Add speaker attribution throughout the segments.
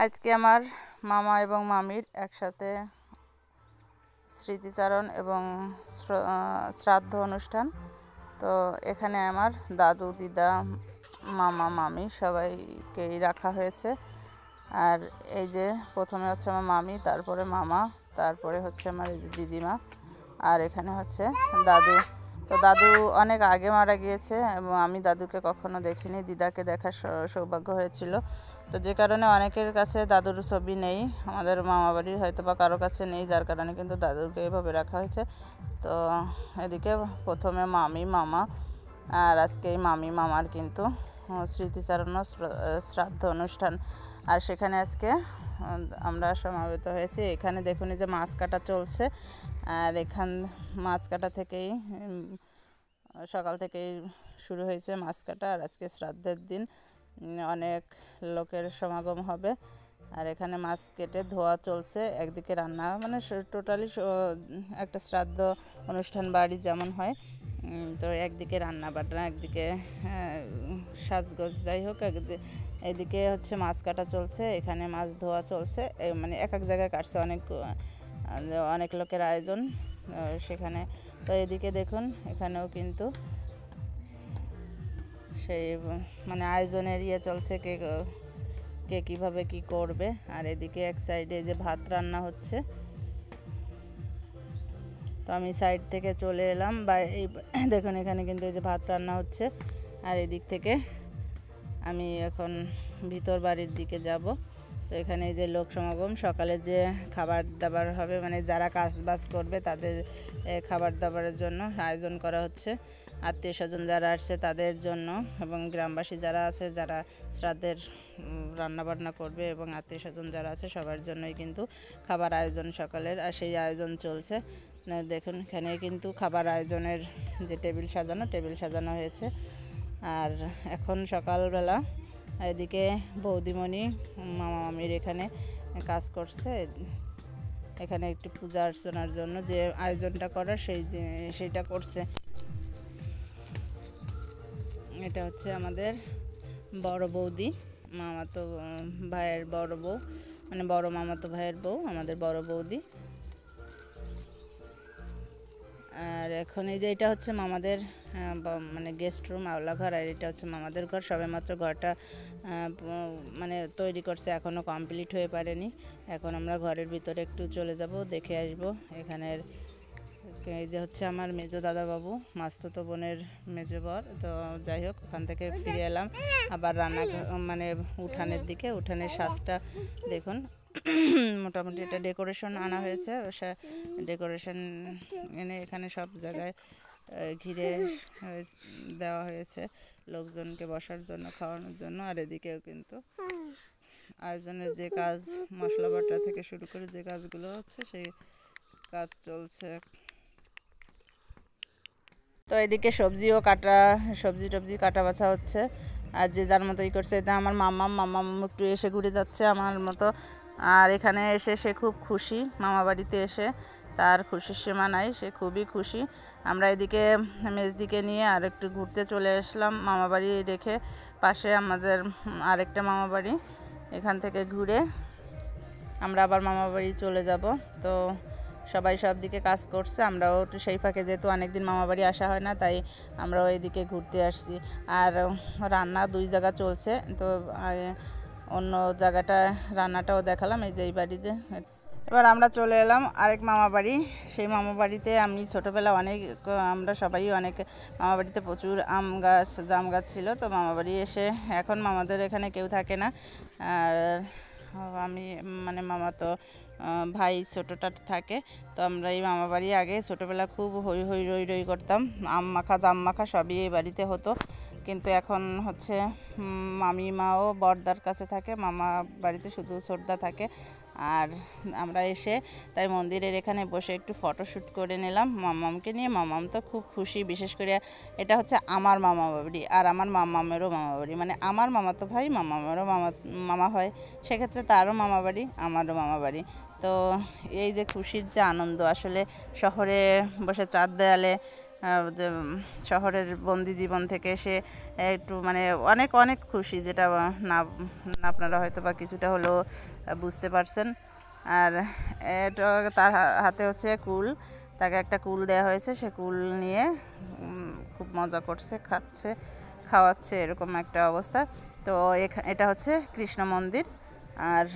Speaker 1: আজকে আমার মামা এবং মামির একসাথে স্মৃতিচারণ এবং শ্রাদ্ধ অনুষ্ঠান। তো এখানে আমার দাদু দিদা মামা মামি সবাইকেই রাখা হয়েছে। আর এই যে প্রথমে হচ্ছে আমার মামি, তারপরে মামা, তারপরে হচ্ছে আমার এই যে দিদিমা, আর এখানে হচ্ছে দাদু। তো দাদু অনেক আগে মারা গিয়েছে এবং আমি দাদুকে কখনো দেখিনি, দিদাকে দেখার সৌভাগ্য হয়েছিল। তো যে কারণে অনেকের কাছে দাদুর ছবি নেই, আমাদের মামা বাড়ির হয়তো বা কারো কাছে নেই, যার কারণে কিন্তু দাদুকে এভাবে রাখা হয়েছে। তো এদিকে প্রথমে মামি মামা, আর আজকে এই মামি মামার কিন্তু স্মৃতিচারণ শ্রাদ্ধ অনুষ্ঠান। আর সেখানে আজকে আমরা সমাবেত হয়েছি। এখানে দেখুন যে মাছ কাটা চলছে, আর মাছ কাটা থেকেই সকাল থেকেই শুরু হয়েছে মাছ কাটা। আর আজকে শ্রাদ্ধের দিন, অনেক লোকের সমাগম হবে। আর এখানে মাছ কেটে ধোয়া চলছে, একদিকে রান্না, মানে টোটালি একটা শ্রাদ্ধ অনুষ্ঠান বাড়ি যেমন হয়। তো একদিকে রান্না বান্না, একদিকে সাজগোজ, যাই হোক, এদিকে হচ্ছে মাছ কাটা চলছে, এখানে মাছ ধোয়া চলছে। মানে এক এক জায়গায় কাটছে, অনেক লোকের আয়োজন সেখানে। তো এদিকে দেখুন এখানেও কিন্তু সেই মানে আয়োজনের চলছে, কে কীভাবে কি করবে। আর এদিকে এক সাইডে যে ভাত রান্না হচ্ছে, তো আমি সাইড থেকে চলে এলাম, বা এই দেখুন এখানে কিন্তু এই যে ভাত রান্না হচ্ছে। আর এদিক থেকে আমি এখন ভিতর বাড়ির দিকে যাব। তো এখানে এই যে লোক সমাগম, সকালে যে খাবার দাবার হবে, মানে যারা কাজ বাজ করবে তাদের খাবার দাবারের জন্য আয়োজন করা হচ্ছে। আত্মীয় স্বজন যারা আসছে তাদের জন্য, এবং গ্রামবাসী যারা আছে, যারা শ্রাদ্ধের রান্নাবান্না করবে, এবং আত্মীয় স্বজন যারা আছে সবার জন্যই কিন্তু খাবার আয়োজন সকালের। আর সেই আয়োজন চলছে। দেখুন এখানে কিন্তু খাবার আয়োজনের যে টেবিল সাজানো হয়েছে। আর এখন সকালবেলা, এদিকে বৌদিমণি মামা মামির এখানে কাজ করছে, এখানে একটু পূজা অর্চনার জন্য যে আয়োজনটা করার সেইটা করছে। এটা হচ্ছে আমাদের বড় বৌদি, মামাতো ভাইয়ের বড় বউ, মানে বড় মামাতো ভাইয়ের বউ, আমাদের বড় বৌদি। আর এখন এই যে এটা হচ্ছে মামাদের মানে গেস্ট রুম, আওলা ঘর। আর এটা হচ্ছে মামাদের ঘর। সবেমাত্র ঘরটা মানে তৈরি করছে, এখনও কমপ্লিট হয়ে পারেনি। এখন আমরা ঘরের ভিতরে একটু চলে যাব, দেখে আসব। এখানের এই যে হচ্ছে আমার মেজো দাদা বাবু, মাস্তুতো বোনের মেজো বর। তো যাই হোক, ওখান থেকে ফিরে এলাম আবার মানে উঠানের সাজটা দেখুন। মোটামুটি এটা ডেকোরেশন আনা হয়েছে, ডেকোরেশন এনে এখানে সব জায়গায় ঘিরে দেওয়া হয়েছে লোকজনকে বসার জন্য, খাওয়ানোর জন্য। আর এদিকেও কিন্তু আয়োজনের যে কাজ, মশলা বাটা থেকে শুরু করে যে কাজগুলো হচ্ছে, সেই কাজ চলছে। তো এদিকে সবজি টবজি কাটা বাছা হচ্ছে, আর যে যার মতোই করছে। এটা আমার মামা একটু এসে ঘুরে যাচ্ছে আমার মতো। আর এখানে এসে সে খুব খুশি, মামা বাড়িতে এসে তার খুশির সীমা নাই, সে খুবই খুশি। আমরা এদিকে মেজদিকে নিয়ে আর একটু ঘুরতে চলে আসলাম মামা বাড়ি রেখে, পাশে আমাদের আরেকটা মামা বাড়ি। এখান থেকে ঘুরে আমরা আবার মামা বাড়ি চলে যাব। তো সবাই সব দিকে কাজ করছে, আমরাও একটু সেই ফাঁকে, যেহেতু অনেকদিন মামা বাড়ি আসা হয় না, তাই আমরাও এইদিকে ঘুরতে আসছি। আর রান্না 2 জায়গা চলছে, তো অন্য জায়গাটা রান্নাটাও দেখালাম, এই যে এই বাড়িতে। এবার আমরা চলে এলাম আরেক মামা বাড়ি। সেই মামা বাড়িতে আমি ছোটোবেলা আমরা সবাই অনেক, মামা বাড়িতে প্রচুর আম গাছ জাম গাছ ছিল। তো মামা বাড়ি এসে এখন মামাদের এখানে কেউ থাকে না। আর আমি মানে মামা তো ভাই ছোটোটা থাকে। তো আমরা এই মামা বাড়ি আগে ছোটোবেলা খুব হই হই রই রই করতাম, আম মাখা জাম মাখা সবই এই বাড়িতে হতো। কিন্তু এখন হচ্ছে মামিমাও বড়দার কাছে থাকে, মামা বাড়িতে শুধু ছোটদা থাকে। আর আমরা এসে তাই মন্দিরের এখানে বসে একটু ফটোশ্যুট করে নিলাম মামামকে নিয়ে। মামাম তো খুব খুশি, বিশেষ করে এটা হচ্ছে আমার মামা বাড়ি, আর আমার মামামেরও মামা বাড়ি, মানে আমার মামাতো ভাই মামামেরও মামা হয়, সেক্ষেত্রে তারও মামা বাড়ি, আমারও মামা বাড়ি। তো এই যে খুশির যে আনন্দ, আসলে শহরে বসে চার দেয়ালে যে শহরের বন্দি জীবন থেকে সে একটু মানে অনেক অনেক খুশি, যেটা না আপনারা হয়তো বা কিছুটা হলেও বুঝতে পারছেন। আর এটা তার হাতে হচ্ছে কুল, তাকে একটা কুল দেওয়া হয়েছে, সে কুল নিয়ে খুব মজা করছে, খাওয়াচ্ছে, এরকম একটা অবস্থা। তো এটা হচ্ছে কৃষ্ণ মন্দির, আর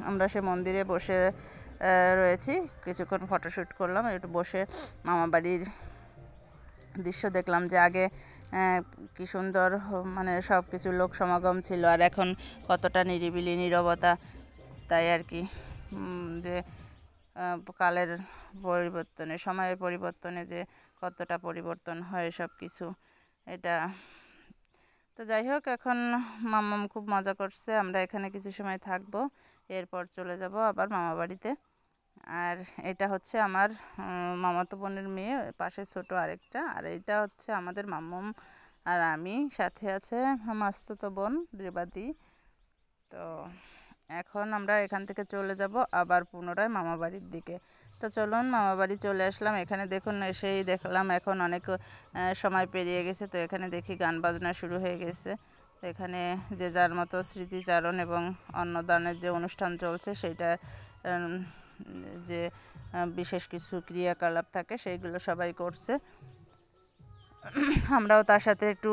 Speaker 1: আমরা সে মন্দিরে বসে রয়েছি, কিছুক্ষণ ফটোশ্যুট করলাম, একটু বসে মামা বাড়ির দৃশ্য দেখলাম, যে আগে কি সুন্দর মানে সব কিছু লোক সমাগম ছিল, আর এখন কতটা নিরিবিলি নীরবতা। তাই আর কি যে কালের পরিবর্তনে, সময়ের পরিবর্তনে যে কতটা পরিবর্তন হয় সব কিছু, এটা। তো যাই হোক, এখন মাম্মাম খুব মজা করছে, আমরা এখানে কিছু সময় থাকবো, এরপর চলে যাব আবার মামা বাড়িতে। আর এটা হচ্ছে আমার মামাতো বোনের মেয়ে, পাশে ছোট আরেকটা, আর এটা হচ্ছে আমাদের মাম্মাম আর আমি, সাথে আছে মাস্তুতো বোন রেবাদি। তো এখন আমরা এখান থেকে চলে যাব আবার পুনরায় মামা বাড়ির দিকে। তো চলুন, মামা বাড়ি চলে আসলাম। এখানে দেখুন, এসেই দেখলাম এখন অনেক সময় পেরিয়ে গেছে, তো এখানে দেখি গান বাজনা শুরু হয়ে গেছে। তো এখানে যে যার মতো স্মৃতিচারণ এবং অন্নদানের যে অনুষ্ঠান চলছে, সেইটা যে বিশেষ কিছু ক্রিয়াকলাপ থাকে সেইগুলো সবাই করছে, আমরাও তার সাথে একটু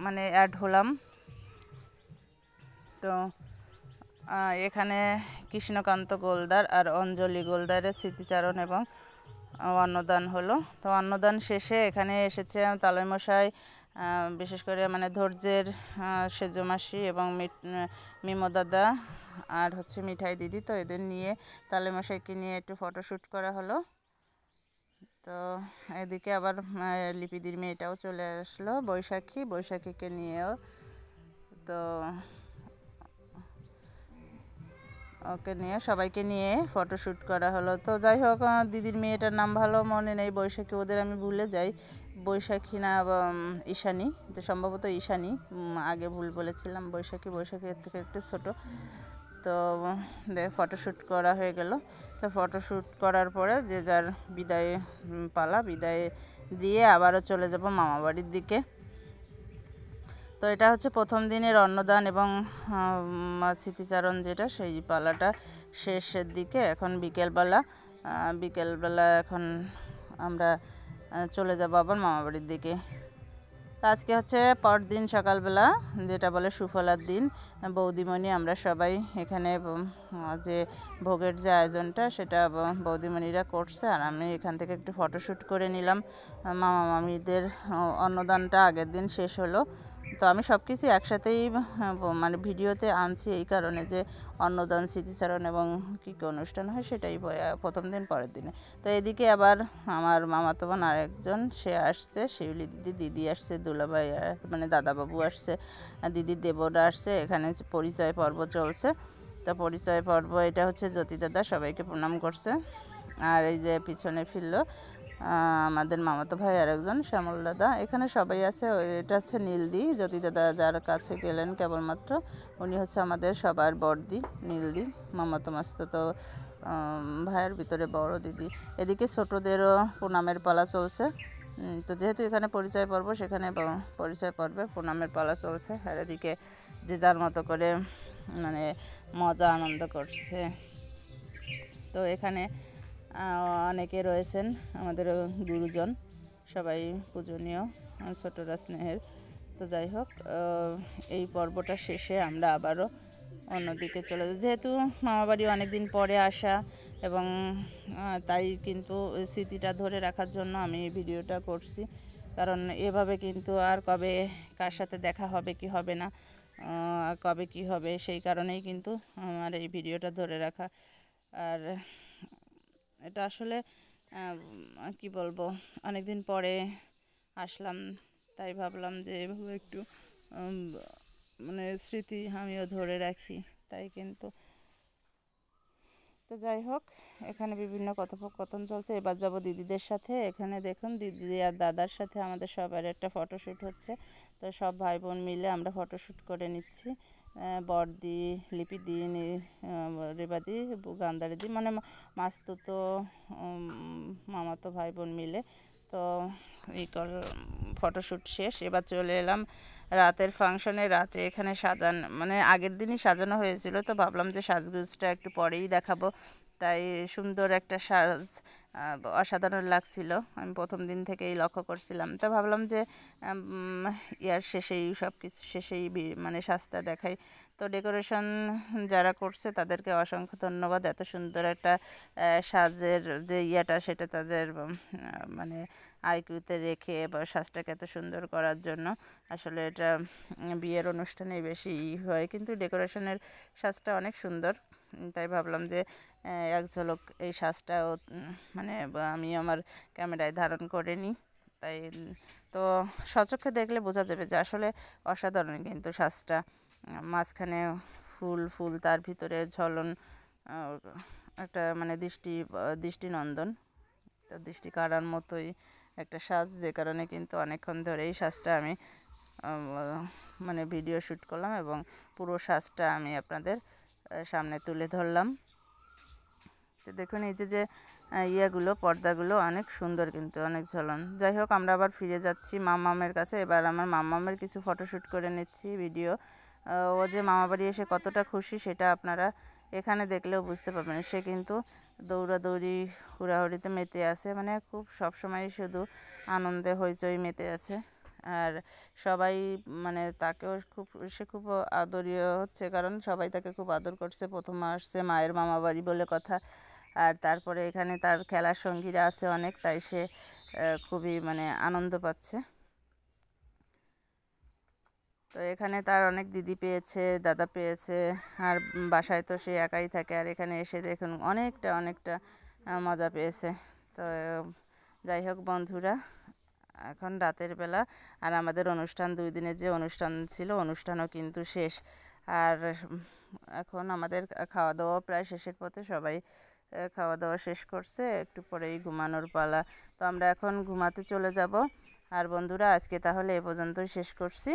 Speaker 1: মানে অ্যাড হলাম। তো এখানে কৃষ্ণকান্ত গোলদার আর অঞ্জলি গোলদারের স্মৃতিচারণ এবং অন্নদান হলো। তো অন্নদান শেষে এখানে এসেছে তালইমশাই, বিশেষ করে মানে ধৈর্যের সেজমাসি এবং মিমো দাদা আর হচ্ছে মিঠাই দিদি। তো এদের নিয়ে তালইমশাইকে নিয়ে একটু ফটোশ্যুট করা হলো। তো এদিকে আবার লিপিদির মেয়েটাও চলে আসলো, বৈশাখীকে নিয়েও। তো ওকে নিয়ে সবাইকে নিয়ে ফটোশ্যুট করা হলো। তো যাই হোক, দিদির মেয়েটার নাম ভালো মনে নেই, বৈশাখী, ওদের আমি ভুলে যাই, বৈশাখী না ঈশানী, তো সম্ভবত ঈশানী, আগে ভুল বলেছিলাম, বৈশাখীর থেকে একটু ছোট। তো ফটোশ্যুট করা হয়ে গেল। তো ফটোশ্যুট করার পরে যে যার বিদায় পালা, বিদায় দিয়ে আবারও চলে যাব মামা বাড়ির দিকে। তো এটা হচ্ছে প্রথম দিনের অন্নদান এবং স্মৃতিচারণ, যেটা সেই পালাটা শেষের দিকে। এখন বিকেলবেলা এখন আমরা চলে যাব আবার মামা বাড়ির দিকে। তো আজকে হচ্ছে পরদিন সকালবেলা, যেটা বলে সুফলার দিন, বৌদিমণি আমরা সবাই এখানে যে ভোগের যে আয়োজনটা, সেটা বৌদিমণিরা করছে, আর আমি এখান থেকে একটু ফটোশ্যুট করে নিলাম। মামা মামিদের অন্নদানটা আগের দিন শেষ হলো। তো আমি সব কিছু একসাথেই মানে ভিডিওতে আনছি এই কারণে, যে অন্নদান, স্মৃতিচারণ এবং কী কী অনুষ্ঠান হয় সেটাই প্রথম দিন পরের দিনে। তো এদিকে আবার আমার মামাতো বোন আরেকজন, সে আসছে, শিউলি দিদি আসছে, দুলাভাই মানে দাদাবাবু আসছে, দিদির দেবরা আসছে, এখানে পরিচয় পর্ব চলছে। তো পরিচয় পর্ব, এটা হচ্ছে জ্যোতি দাদা সবাইকে প্রণাম করছে। আর এই যে পিছনে ফিরলো আমাদের মামাতো ভাই আরেকজন, শ্যামল দাদা, এখানে সবাই আছে। এটা হচ্ছে নীলদি, জ্যোতি দাদা যার কাছে গেলেন কেবলমাত্র, উনি হচ্ছে আমাদের সবার বড়দি নীলদি, মামাতো মাস্তুতো ভাইয়ের ভিতরে বড় দিদি। এদিকে ছোটোদেরও প্রণামের পালা চলছে। তো যেহেতু এখানে পরিচয় পর্ব, সেখানে পরিচয় পর্বে প্রণামের পালা চলছে, আর এদিকে যে যার মতো করে মানে মজা আনন্দ করছে। তো এখানে অনেকে রয়েছেন আমাদের গুরুজন, সবাই পূজনীয়, ছোটরা স্নেহের। তো যাই হোক, এই পর্বটা শেষে আমরা আবারও অন্যদিকে চলে যাই, যেহেতু মামাবাড়ি অনেক দিন পরে আসা, এবং তাই কিন্তু স্মৃতিটা ধরে রাখার জন্য আমি এই ভিডিওটা করছি। কারণ এভাবে কিন্তু আর কবে কার সাথে দেখা হবে কি হবে না, কবে কি হবে, সেই কারণেই কিন্তু আমার এই ভিডিওটা ধরে রাখা। আর এটা আসলে কি বলবো, অনেক দিন পরে আসলাম, তাই ভাবলাম যে এভাবে একটু মানে স্মৃতি আমিও ধরে রাখি, তাই কিন্তু। তো যাই হোক, এখানে বিভিন্ন কথোপকথন চলছে। এবার যাব দিদিদের সাথে। এখানে দেখুন, দিদি আর দাদার সাথে আমাদের সবার একটা ফটোশ্যুট হচ্ছে। তো সব ভাই বোন মিলে আমরা ফটোশ্যুট করে নিচ্ছি, বড়দি, লিপিদি, রেবাদি, গান্ধারিদি, মানে মাস্তুতো মামাতো ভাই বোন মিলে। তো এই ফটোশ্যুট শেষ, এবার চলে এলাম রাতের ফাংশনে। রাতে এখানে মানে আগের দিনই সাজানো হয়েছিল, তো ভাবলাম যে সাজগোজটা একটু পরেই দেখাবো। তাই সুন্দর একটা সাজ অসাধারণ লাগছিল, আমি প্রথম দিন থেকেই লক্ষ্য করছিলাম। তো ভাবলাম যে ইয়ার শেষেই সব কিছু শেষেই মানে সাজটা দেখাই। তো ডেকোরেশন যারা করছে তাদেরকে অসংখ্য ধন্যবাদ, এত সুন্দর একটা সাজের যে ইয়াটা সেটা তাদের মানে আইকিউতে রেখে বা সাজটাকে এত সুন্দর করার জন্য। আসলে এটা বিয়ের অনুষ্ঠানে বেশি হয়, কিন্তু ডেকোরেশনের সাজটা অনেক সুন্দর। তাই ভাবলাম যে এক ঝলক এই সাজটাও মানে আমি আমার ক্যামেরায় ধারণ করে নিই। তাই তো সচক্ষে দেখলে বোঝা যাবে যে আসলে অসাধারণ কিন্তু সাজটা। মাঝখানে ফুল ফুল, তার ভিতরে ঝলন, একটা মানে দৃষ্টিনন্দন, তো দৃষ্টি কাড়ার মতোই একটা সাজ, যে কারণে কিন্তু অনেকক্ষণ ধরে এই সাজটা আমি মানে ভিডিও শ্যুট করলাম এবং পুরো সাজটা আমি আপনাদের সামনে তুলে ধরলাম। তো দেখুন এই যে ইয়েগুলো, পর্দাগুলো অনেক সুন্দর, কিন্তু অনেক ঝলন। যাই হোক, আমরা আবার ফিরে যাচ্ছি মামামের কাছে। এবার আমার মামামের কিছু ফটোশ্যুট করে নিচ্ছি, ভিডিও। ও যে মামাবাড়ি এসে কতটা খুশি সেটা আপনারা এখানে দেখলেও বুঝতে পারবেন। সে কিন্তু দৌড়াদৌড়ি হুড়াহুড়িতে মেতে আছে, মানে খুব সবসময় শুধু আনন্দে হইচই মেতে আছে। আর সবাই মানে তাকেও সে খুব আদরীয় হচ্ছে, কারণ সবাই তাকে খুব আদর করছে। প্রথম আসছে মায়ের মামাবাড়ি বলে কথা, আর তারপরে এখানে তার খেলার সঙ্গীরা আছে অনেক, তাই সে খুবই মানে আনন্দ পাচ্ছে। তো এখানে তার অনেক দিদি পেয়েছে, দাদা পেয়েছে, আর বাসায় তো সে একাই থাকে, আর এখানে এসে দেখুন অনেকটা মজা পেয়েছে। তো যাই হোক বন্ধুরা, এখন রাতের বেলা, আর আমাদের অনুষ্ঠান 2 দিনের যে অনুষ্ঠান ছিল, অনুষ্ঠানও কিন্তু শেষ। আর এখন আমাদের খাওয়া দাওয়া প্রায় শেষের পথে, সবাই খাওয়া দাওয়া শেষ করছে, একটু পরেই ঘুমানোর পালা। তো আমরা এখন ঘুমাতে চলে যাব। আর বন্ধুরা, আজকে তাহলে এ পর্যন্তই শেষ করছি।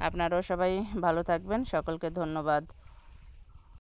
Speaker 1: আপনারাও সবাই ভালো থাকবেন, সকলকে ধন্যবাদ।